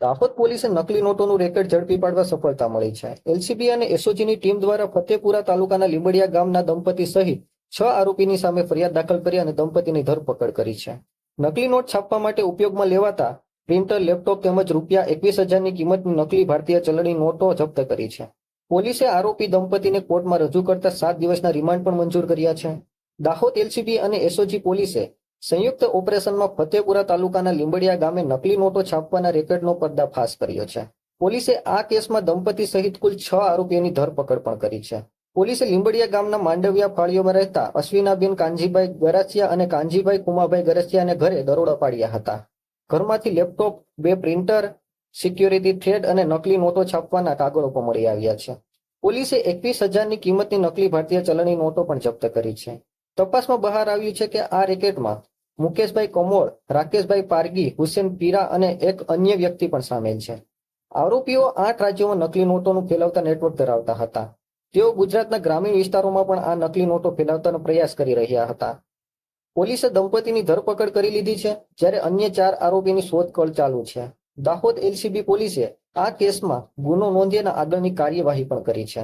દાહોદ પોલીસે નકલી નોટોનું રેકેટ ઝડપી પાડવા સફળતા મળી છે. એલસીબી અને એસઓજીની ટીમ દ્વારા ફતેપુરા તાલુકાના લીંબડિયા ગામના દંપતી સહિત 6 આરોપીની સામે ફરિયાદ દાખલ કરી અને દંપતીની ધરપકડ કરી છે. નકલી નોટ છાપવા માટે ઉપયોગમાં લેવાતા પ્રિન્ટર, લેપટોપ તેમજ રૂપિયા 21,000ની કિંમતની નકલી ભારતીય ચલણી નોટો જપ્ત કરી છે. પોલીસે આરોપી દંપતીને કોર્ટમાં રજૂ કરતા 7 દિવસના રિમાન્ડ પણ મંજૂર કર્યા છે. દાહોદ એલસીબી અને એસઓજી પોલીસે સંયુક્ત ઓપરેશનમાં ફતેપુરા તાલુકાના લીંબડિયા ગામે નકલી નોટો છાપવાના રેકેટનો પર્દાફાશ કર્યો છે. પોલીસે આ કેસમાં દંપતી સહિત કુલ 6 આરોપીઓની ધરપકડ પણ કરી છે. પોલીસે લીંબડિયા ગામના માંડવિયા ફાળીઓમાં રહેતા અશ્વિનાબેન કાનજીભાઈ ગરાસિયા અને કાનજીભાઈ કુમાભાઈ ગરાસિયાને ઘરે દરોડા પાડ્યા હતા. ઘરમાંથી લેપટોપ, 2 પ્રિન્ટર, સિક્યોરિટી થ્રેડ અને નકલી નોટો છાપવાના કાગળો પણ મળી આવ્યા છે. પોલીસે 21,000ની કિંમતની નકલી ભારતીય ચલણી નોટો પણ જપ્ત કરી છે. તપાસમાં બહાર આવ્યું છે કે આ રેકેટમાં મુકેશભાઈ કમોળ, રાકેશભાઈ પારગી, હુસેન પીરા અને એક અન્ય વ્યક્તિ પણ સામેલ છે. આરોપીઓ 8 રાજ્યોમાં નકલી નોટોનું ફેલાવતા નેટવર્ક ધરાવતા હતા. તેઓ ગુજરાતના ગ્રામીણ વિસ્તારોમાં પણ આ નકલી નોટો ફેલાવવાનો પ્રયાસ કરી રહ્યા હતા. પોલીસે દંપતીની ધરપકડ કરી લીધી છે, જ્યારે અન્ય 4 આરોપીની શોધખોળ ચાલુ છે. દાહોદ એલસીબી પોલીસે આ કેસમાં ગુનો નોંધી અને આગળની કાર્યવાહી પણ કરી છે.